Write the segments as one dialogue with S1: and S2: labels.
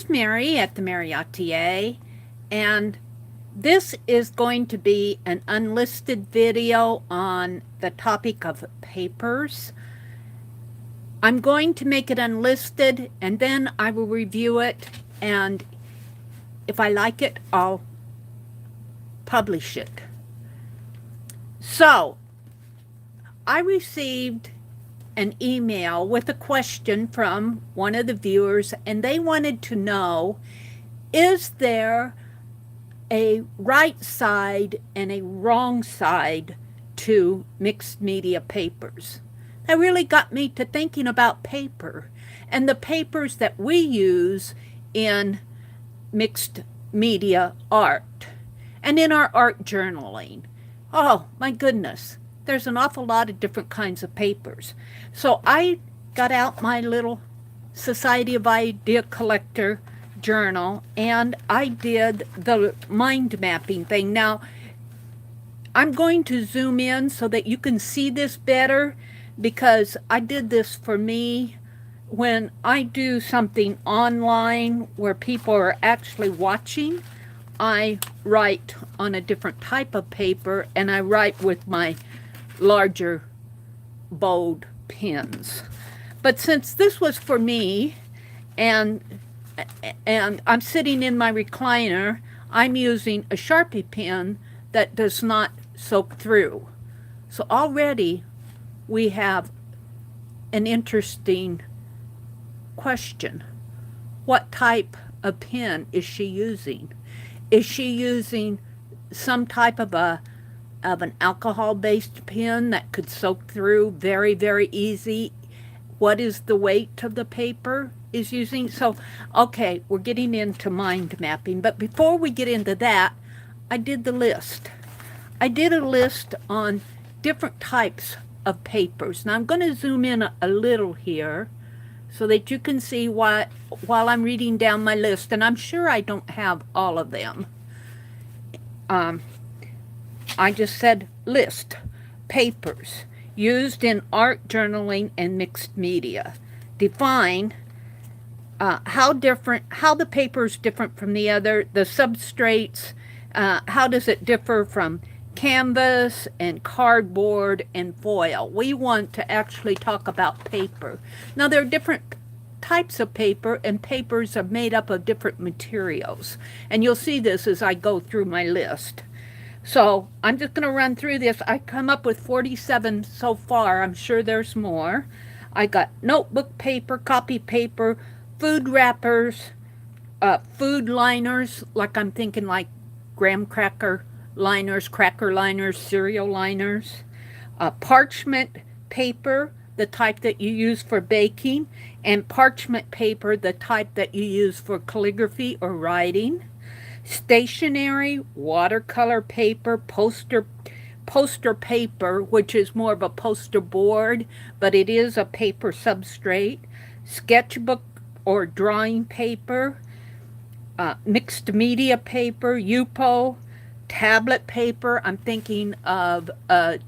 S1: is Mary at the.meri.atelier, and this is going to be an unlisted video on the topic of papers. I'm going to make it unlisted, and then I will review it, and if I like it, I'll publish it. So, I received an email with a question from one of the viewers, and they wanted to know, is there a right side and a wrong side to mixed media papers? That really got me to thinking about paper and the papers that we use in mixed media art and in our art journaling. Oh my goodness, there's an awful lot of different kinds of papers. So I got out my little Society of Idea Collector journal, and I did the mind mapping thing. Now, I'm going to zoom in so that you can see this better, because I did this for me. When I do something online where people are actually watching, I write on a different type of paper, and I write with my larger bold pens. But since this was for me, and I'm sitting in my recliner, I'm using a Sharpie pen that does not soak through. So already we have an interesting question. What type of pen is she using? Is she using some type of an alcohol-based pen that could soak through very, very easy? What is the weight of the paper is using? So, okay, we're getting into mind mapping. But before we get into that, I did the list. I did a list on different types of papers. Now, I'm going to zoom in a little here so that you can see while I'm reading down my list. And I'm sure I don't have all of them. I just said list, papers used in art journaling and mixed media. Define how the paper is different from the other, the substrates, how does it differ from canvas and cardboard and foil. We want to actually talk about paper. Now, there are different types of paper, and papers are made up of different materials. And you'll see this as I go through my list. So I'm just going to run through this. I come up with 47 so far. I'm sure there's more. I got notebook paper, copy paper, food wrappers, food liners, like I'm thinking like graham cracker liners, cracker liners, cereal liners, parchment paper, the type that you use for baking, and parchment paper, the type that you use for calligraphy or writing. Stationery, watercolor paper, poster paper, which is more of a poster board, but it is a paper substrate. Sketchbook or drawing paper, mixed media paper, UPO, tablet paper. I'm thinking of a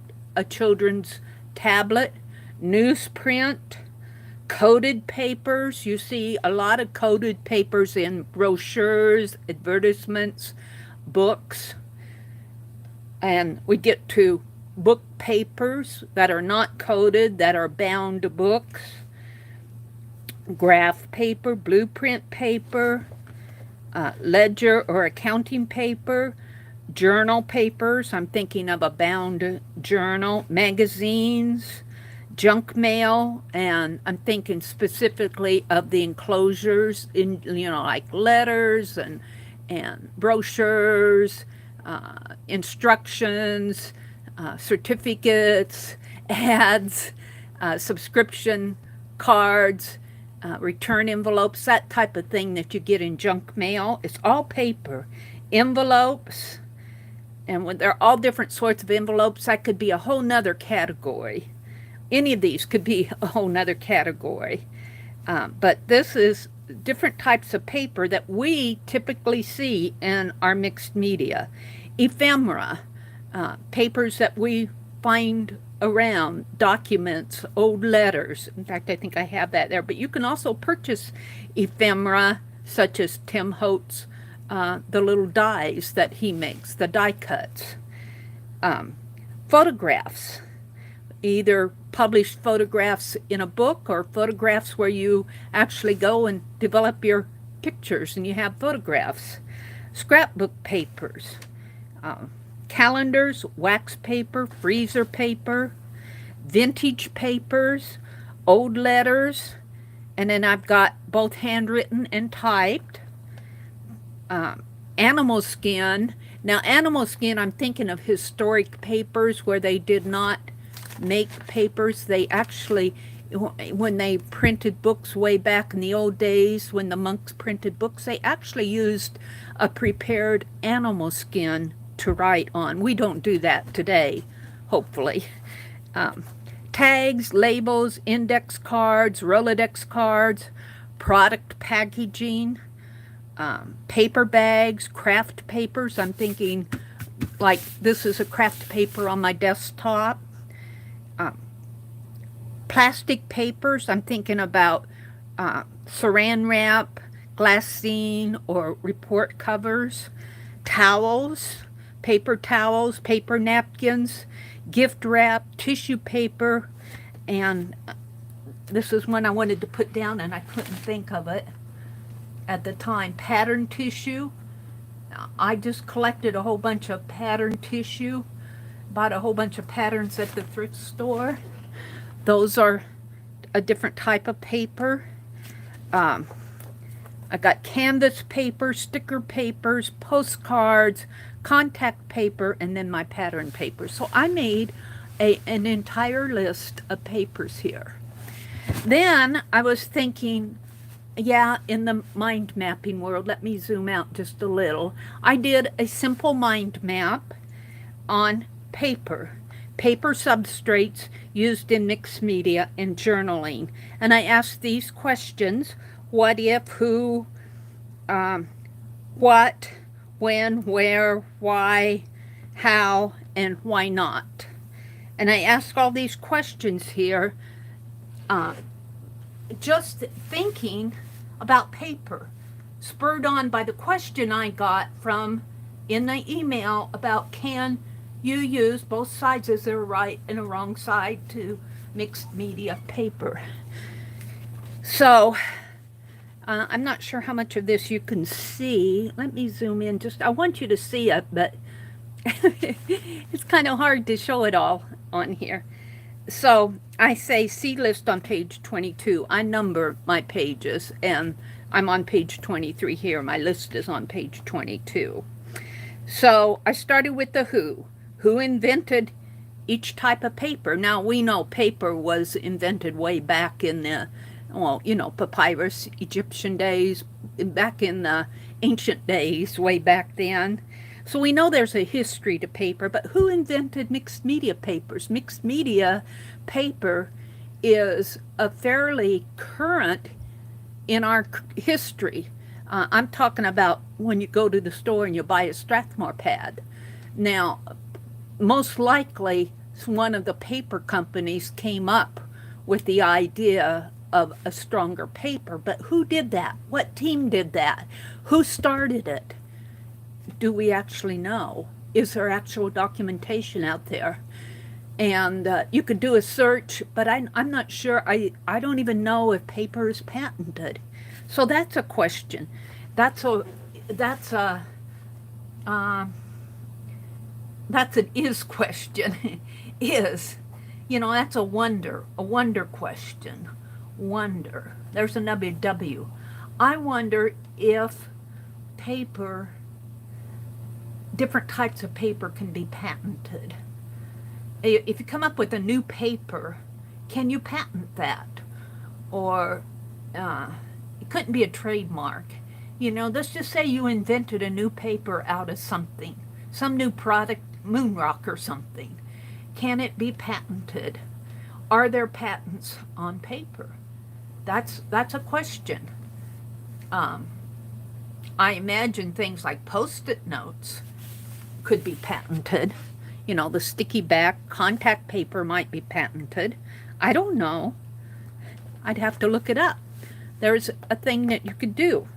S1: children's tablet. Newsprint, coated papers. You see a lot of coated papers in brochures, advertisements, books. And we get to book papers that are not coated, that are bound books. Graph paper, blueprint paper, ledger or accounting paper, journal papers. I'm thinking of a bound journal, magazines, junk mail, and I'm thinking specifically of the enclosures in, like letters and brochures, instructions, certificates, ads, subscription cards, return envelopes, that type of thing that you get in junk mail. It's all paper. Envelopes, and when they're all different sorts of envelopes, that could be a whole nother category. Any of these could be a whole nother category. But this is different types of paper that we typically see in our mixed media. Ephemera, papers that we find around, documents, old letters. In fact, I think I have that there. But you can also purchase ephemera such as Tim Holtz, the little dies that he makes, the die cuts. Photographs, either published photographs in a book or photographs where you actually go and develop your pictures and you have photographs. Scrapbook papers, calendars, wax paper, freezer paper, vintage papers, old letters, and then I've got both handwritten and typed. Animal skin. Now, animal skin, I'm thinking of historic papers where they did not make papers. They actually, when they printed books way back in the old days, when the monks printed books, they actually used a prepared animal skin to write on. We don't do that today, hopefully. Tags, labels, index cards, Rolodex cards, product packaging, paper bags, craft papers. I'm thinking like this is a craft paper on my desktop. Plastic papers, I'm thinking about saran wrap, glassine, or report covers. Towels, paper napkins, gift wrap, tissue paper, and this is one I wanted to put down and I couldn't think of it at the time. Pattern tissue. I just collected a whole bunch of pattern tissue, bought a whole bunch of patterns at the thrift store. Those are a different type of paper. I got canvas paper, sticker papers, postcards, contact paper, and then my pattern paper. So I made an entire list of papers here. Then I was thinking, yeah, in the mind mapping world, let me zoom out just a little. I did a simple mind map on paper substrates used in mixed media and journaling. And I asked these questions: what if, who, what, when, where, why, how, and why not. And I asked all these questions here just thinking about paper, spurred on by the question I got from in the email about can you use both sides? Is there a right and a wrong side to mixed media paper? So I'm not sure how much of this you can see. Let me zoom in. I want you to see it, but it's kind of hard to show it all on here. So I say see list on page 22. I number my pages, and I'm on page 23 here. My list is on page 22. So I started with the who. Who invented each type of paper? Now, we know paper was invented way back in the, well, you know, papyrus, Egyptian days, back in the ancient days, way back then. So we know there's a history to paper, but who invented mixed media papers? Mixed media paper is a fairly current in our history. I'm talking about when you go to the store and you buy a Strathmore pad. Now, most likely, one of the paper companies came up with the idea of a stronger paper, but who did that? What team did that? Who started it? Do we actually know? Is there actual documentation out there? And you could do a search, but I'm not sure. I don't even know if paper is patented. So that's a question. That's an is question. Is, you know, that's a wonder question. Wonder. There's another W. I wonder if paper, different types of paper can be patented. If you come up with a new paper, can you patent that? Or it couldn't be a trademark. You know, let's just say you invented a new paper out of something, some new product, moon rock or something. Can it be patented? Are there patents on paper? That's a question. I imagine things like Post-it notes could be patented. You know, the sticky back contact paper might be patented. I don't know. I'd have to look it up. There's a thing that you could do.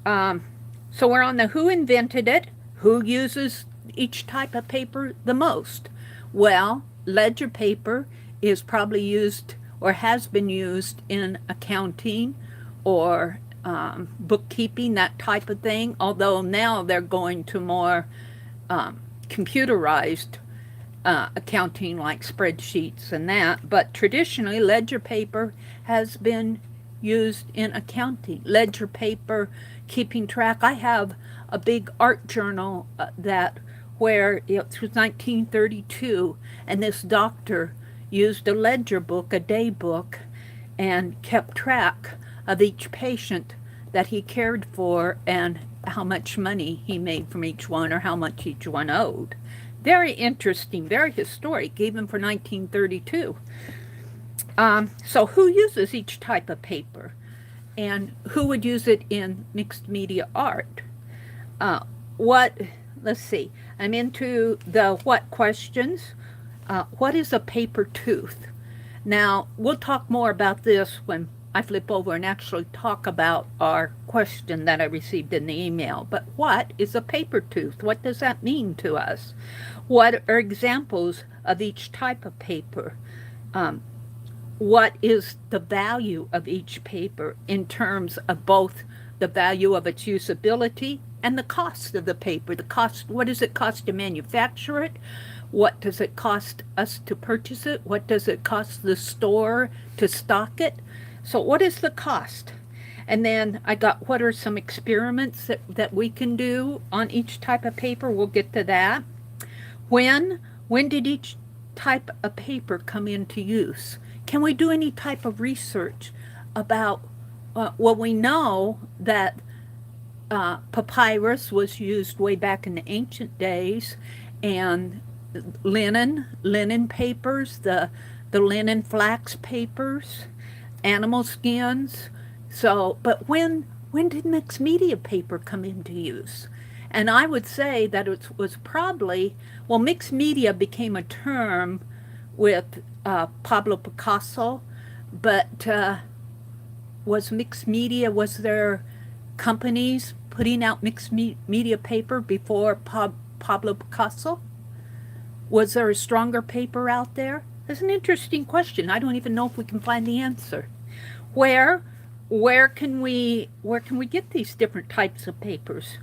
S1: So we're on the who invented it, who uses each type of paper the most. Well, ledger paper is probably used or has been used in accounting or bookkeeping, that type of thing, although now they're going to more computerized accounting like spreadsheets and that. But traditionally, ledger paper has been used in accounting. Ledger paper, keeping track. I have a big art journal that where it was 1932, and this doctor used a ledger book, a day book, and kept track of each patient that he cared for and how much money he made from each one or how much each one owed. Very interesting, very historic, even for 1932. So who uses each type of paper? And who would use it in mixed media art? Let's see, I'm into the what questions. What is a paper tooth? Now, we'll talk more about this when I flip over and actually talk about our question that I received in the email. But what is a paper tooth? What does that mean to us? What are examples of each type of paper? What is the value of each paper in terms of both the value of its usability and the cost of the paper? The cost, what does it cost to manufacture it? What does it cost us to purchase it? What does it cost the store to stock it? So what is the cost? And then I got what are some experiments that we can do on each type of paper? We'll get to that. When did each type of paper come into use? Can we do any type of research about, well, we know that papyrus was used way back in the ancient days, and linen papers, the linen flax papers, animal skins. So, but when did mixed media paper come into use? And I would say that it was probably, well, mixed media became a term with Pablo Picasso, but was mixed media, was there companies putting out mixed media paper before Pablo Picasso? Was there a stronger paper out there? That's an interesting question. I don't even know if we can find the answer. Where can we get these different types of papers?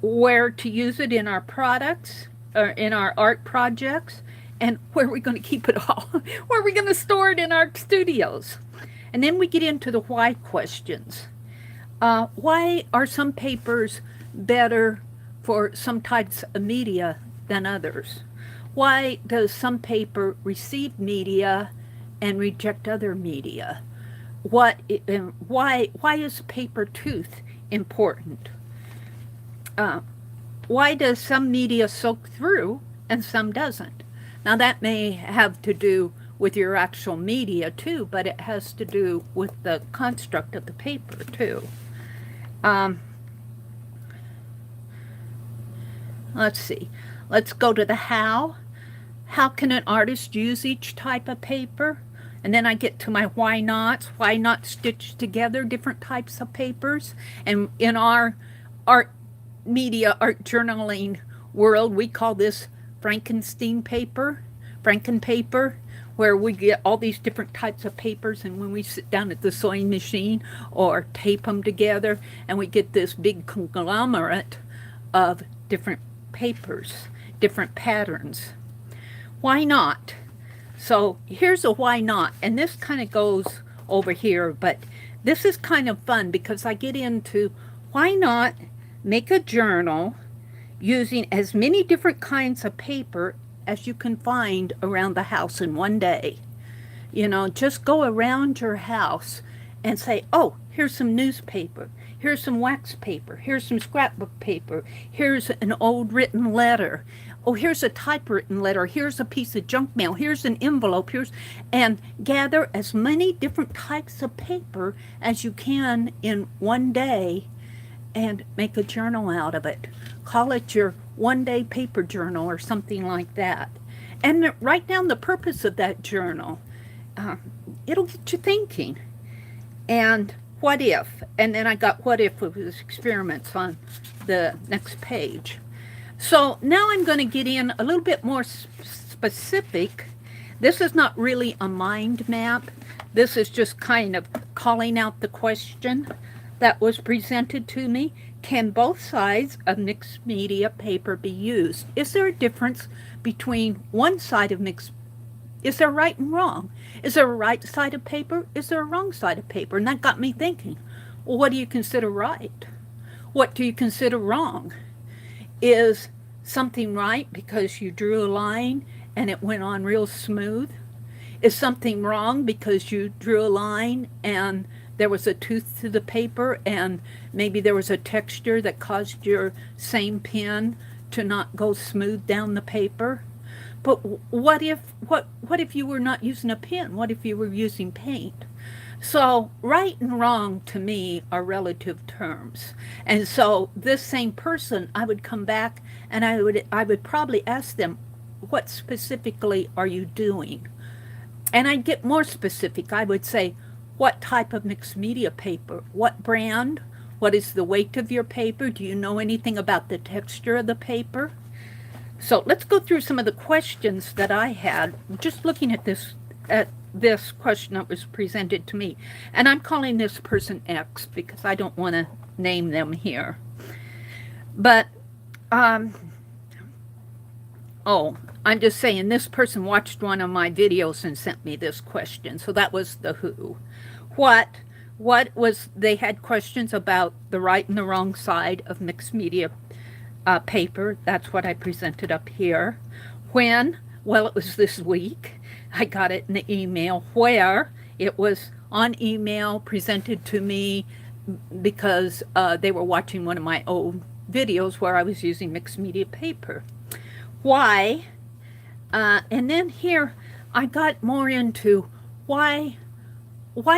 S1: Where to use it in our products, or in our art projects, and where are we going to keep it all? Where are we going to store it in our studios? And then we get into the why questions. Why are some papers better for some types of media than others? Why does some paper receive media and reject other media? Why is paper tooth important? Why does some media soak through and some doesn't? Now that may have to do with your actual media too, but it has to do with the construct of the paper too. Let's see. Let's go to the how. How can an artist use each type of paper? And then I get to my why nots. Why not stitch together different types of papers? And in our art journaling world, we call this Frankenstein paper, Frankenpaper, where we get all these different types of papers, and when we sit down at the sewing machine or tape them together, and we get this big conglomerate of different papers, different patterns. Why not? So here's a why not, and this kind of goes over here, but this is kind of fun because I get into why not make a journal using as many different kinds of paper as you can find around the house in one day. You know, just go around your house and say, oh, here's some newspaper, here's some wax paper, here's some scrapbook paper, here's an old written letter, oh, here's a typewritten letter, here's a piece of junk mail, here's an envelope, and gather as many different types of paper as you can in one day and make a journal out of it. Call it your one-day paper journal or something like that. And write down the purpose of that journal. It'll get you thinking. And what if, and then I got what if with experiments on the next page. So now I'm going to get in a little bit more specific. This is not really a mind map. This is just kind of calling out the question that was presented to me. Can both sides of mixed media paper be used? Is there a difference between one side of mixed? Is there right and wrong? Is there a right side of paper? Is there a wrong side of paper? And that got me thinking, well, what do you consider right? What do you consider wrong? Is something right because you drew a line and it went on real smooth? Is something wrong because you drew a line and there was a tooth to the paper and maybe there was a texture that caused your same pen to not go smooth down the paper? But what if you were not using a pen? What if you were using paint? So right and wrong to me are relative terms. And so this same person, I would come back and I would probably ask them, what specifically are you doing? And I'd get more specific. I would say, what type of mixed media paper? What brand? What is the weight of your paper? Do you know anything about the texture of the paper? So let's go through some of the questions that I had, just looking at this question that was presented to me. And I'm calling this person X because I don't want to name them here. But, I'm just saying this person watched one of my videos and sent me this question. So that was the who. What was, they had questions about the right and the wrong side of mixed media paper. That's what I presented up here. When? Well, it was this week. I got it in the email. Where? It was on email presented to me because they were watching one of my old videos where I was using mixed media paper. Why? And then here I got more into why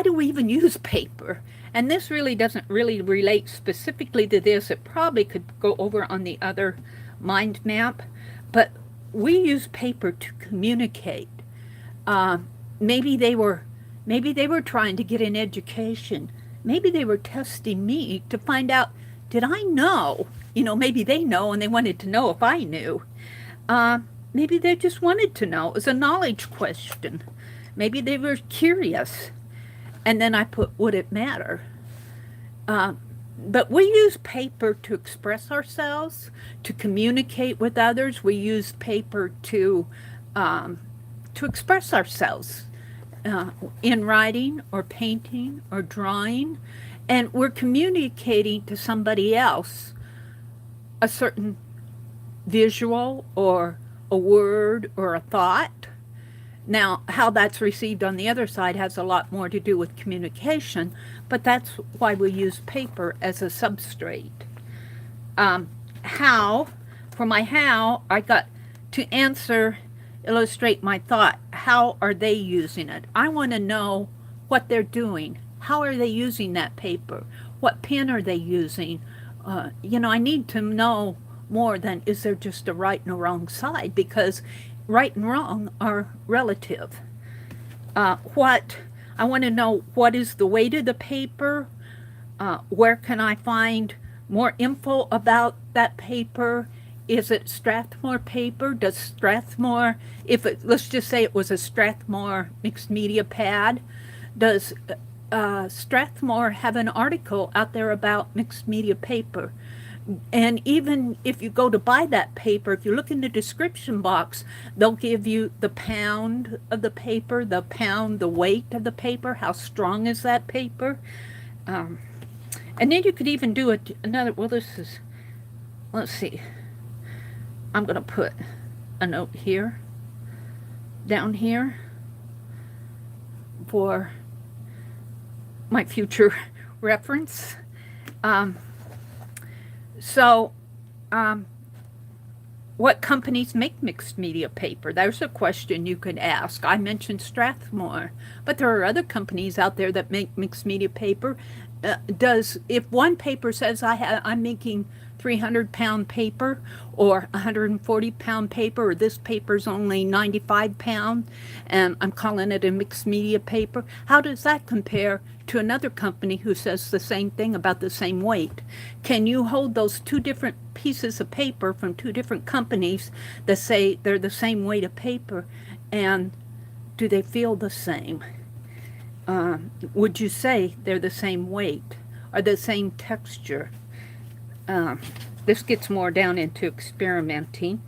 S1: do we even use paper? And this really doesn't really relate specifically to this. It probably could go over on the other mind map, but we use paper to communicate. Maybe they were trying to get an education. Maybe they were testing me to find out, did I know? Maybe they know and they wanted to know if I knew. Maybe they just wanted to know. It was a knowledge question. Maybe they were curious. And then I put, would it matter? But we use paper to express ourselves, to communicate with others. We use paper to express ourselves in writing or painting or drawing. And we're communicating to somebody else a certain visual or a word or a thought. Now, how that's received on the other side has a lot more to do with communication, but that's why we use paper as a substrate. How? For my how, I got to illustrate my thought. How are they using it? I want to know what they're doing. How are they using that paper? What pen are they using? I need to know more than is there just a right and a wrong side, because right and wrong are relative. I want to know, what is the weight of the paper? Where can I find more info about that paper? Is it Strathmore paper? Does Strathmore, let's just say it was a Strathmore mixed media pad, does Strathmore have an article out there about mixed media paper? And even if you go to buy that paper, if you look in the description box, they'll give you the pound of the paper, the weight of the paper, how strong is that paper. And then you could even do let's see. I'm going to put a note here, down here, for my future reference. What companies make mixed media paper? There's a question you could ask. I mentioned Strathmore, but there are other companies out there that make mixed media paper. if one paper says I'm making 300-pound paper or 140-pound paper, or this paper's only 95 pounds and I'm calling it a mixed media paper, how does that compare to another company who says the same thing about the same weight? Can you hold those two different pieces of paper from two different companies that say they're the same weight of paper, and do they feel the same? Would you say they're the same weight or the same texture? This gets more down into experimenting.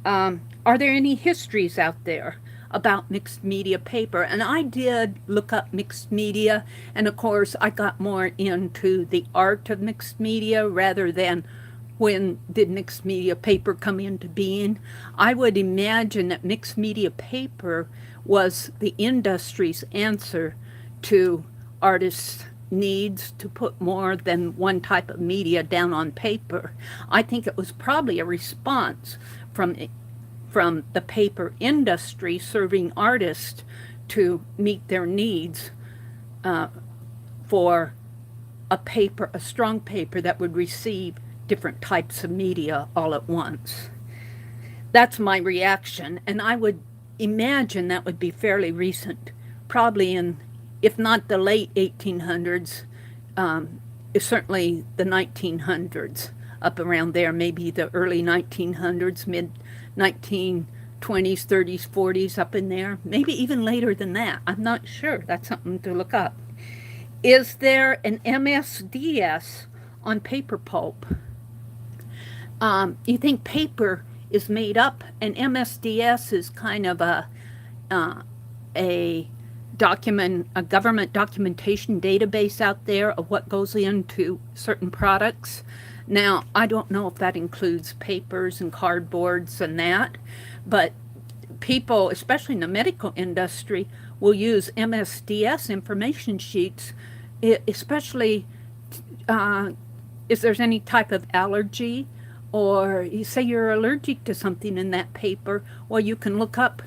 S1: Are there any histories out there about mixed media paper? And I did look up mixed media, and of course I got more into the art of mixed media rather than when did mixed media paper come into being. I would imagine that mixed media paper was the industry's answer to artists' needs to put more than one type of media down on paper. I think it was probably a response from the paper industry serving artists to meet their needs for a strong paper that would receive different types of media all at once. That's my reaction, and I would imagine that would be fairly recent, probably in, if not the late 1800s, certainly the 1900s, up around there, maybe the early 1900s, mid 1920s, 30s, 40s, up in there, maybe even later than that. I'm not sure. That's something to look up. Is there an MSDS on paper pulp? You think paper is made up, and MSDS is kind of a government documentation database out there of what goes into certain products. Now, I don't know if that includes papers and cardboards and that, but people, especially in the medical industry, will use MSDS information sheets, especially if there's any type of allergy, or you say you're allergic to something in that paper. Well, you can look up,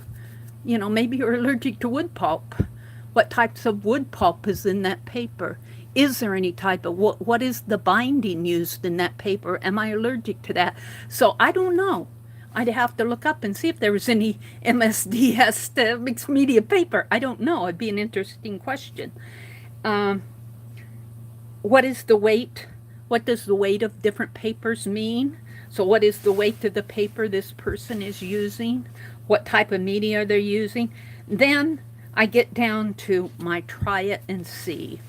S1: maybe you're allergic to wood pulp. What types of wood pulp is in that paper? Is there any type of, what is the binding used in that paper? Am I allergic to that? So I don't know. I'd have to look up and see if there was any MSDS mixed media paper. I don't know. It'd be an interesting question. What is the weight? What does the weight of different papers mean? So what is the weight of the paper this person is using? What type of media they're using? Then I get down to my try it and see.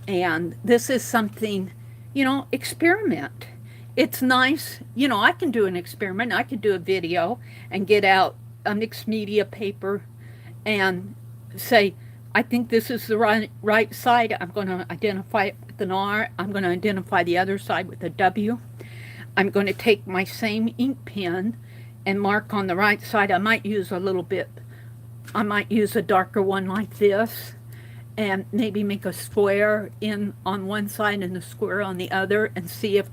S1: And this is something, experiment. It's nice, I can do an experiment. I could do a video and get out a mixed media paper and say, I think this is the right side. I'm going to identify it with an R. I'm going to identify the other side with a W. I'm going to take my same ink pen and mark on the right side. I might use a darker one like this, and maybe make a square on one side and a square on the other, and see if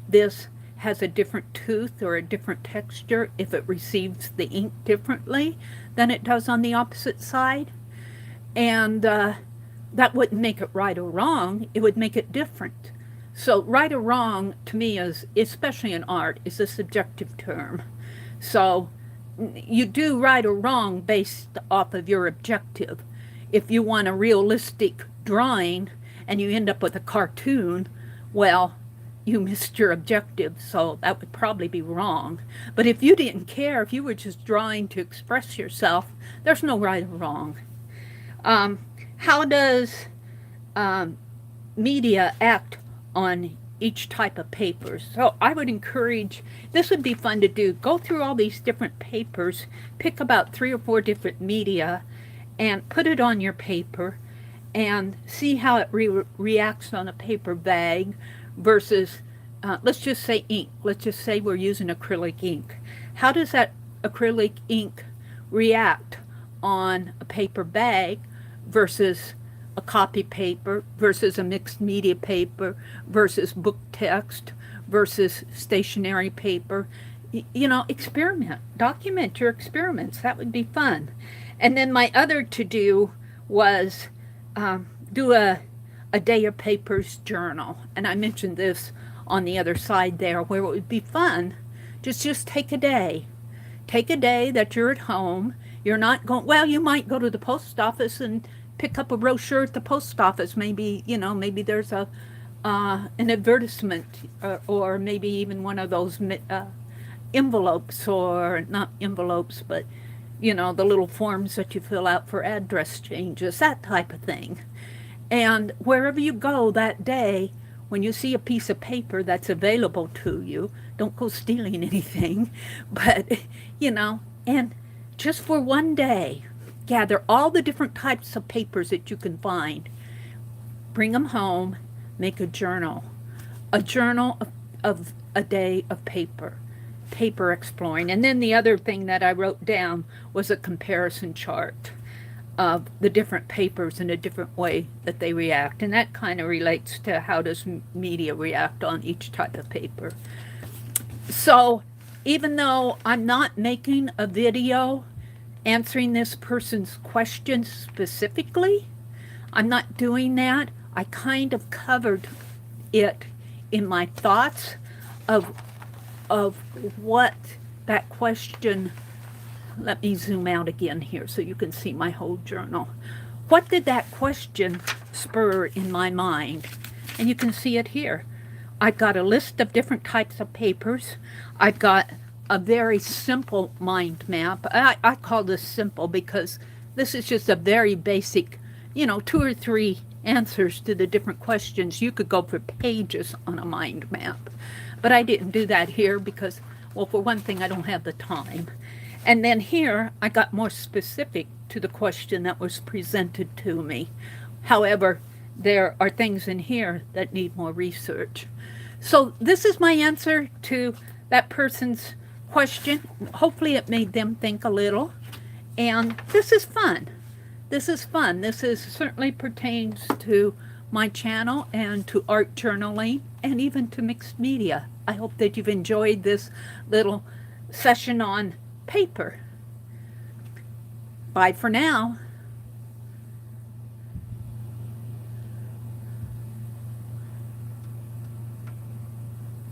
S1: this has a different tooth or a different texture, if it receives the ink differently than it does on the opposite side. And that wouldn't make it right or wrong. It would make it different. So right or wrong, to me, is, especially in art, is a subjective term. So you do right or wrong based off of your objective. If you want a realistic drawing and you end up with a cartoon, well, you missed your objective, so that would probably be wrong. But if you didn't care, if you were just drawing to express yourself, there's no right or wrong. How does media act on each type of paper? So I would encourage, this would be fun to do, go through all these different papers, pick about 3 or 4 different media, and put it on your paper, and see how it reacts on a paper bag versus, let's just say ink. Let's just say we're using acrylic ink. How does that acrylic ink react on a paper bag versus a copy paper, versus a mixed media paper, versus book text, versus stationery paper? Experiment. Document your experiments. That would be fun. And then my other to-do was do a a day of papers journal. And I mentioned this on the other side there, where it would be fun. Just take a day. Take a day that you're at home. You're not going, well, you might go to the post office and pick up a brochure at the post office. Maybe, maybe there's an advertisement, or maybe even one of those envelopes, or not envelopes, but the little forms that you fill out for address changes, that type of thing. And wherever you go that day, when you see a piece of paper that's available to you, don't go stealing anything, but, and just for one day, gather all the different types of papers that you can find, bring them home, make a journal of a day of paper exploring. And then the other thing that I wrote down was a comparison chart of the different papers in a different way that they react. And that kind of relates to how does media react on each type of paper. So even though I'm not making a video answering this person's question specifically, I'm not doing that. I kind of covered it in my thoughts of what that question. Let me zoom out again here so you can see my whole journal. What did that question spur in my mind? And you can see it here. I've got a list of different types of papers. I've got a very simple mind map. I call this simple because this is just a very basic, 2 or 3 answers to the different questions. You could go for pages on a mind map. But I didn't do that here because, well, for one thing, I don't have the time. And then here, I got more specific to the question that was presented to me. However, there are things in here that need more research. So this is my answer to that person's question. Hopefully it made them think a little. And this is fun. This is fun. This is certainly pertains to my channel and to art journaling and even to mixed media. I hope that you've enjoyed this little session on paper. Bye for now.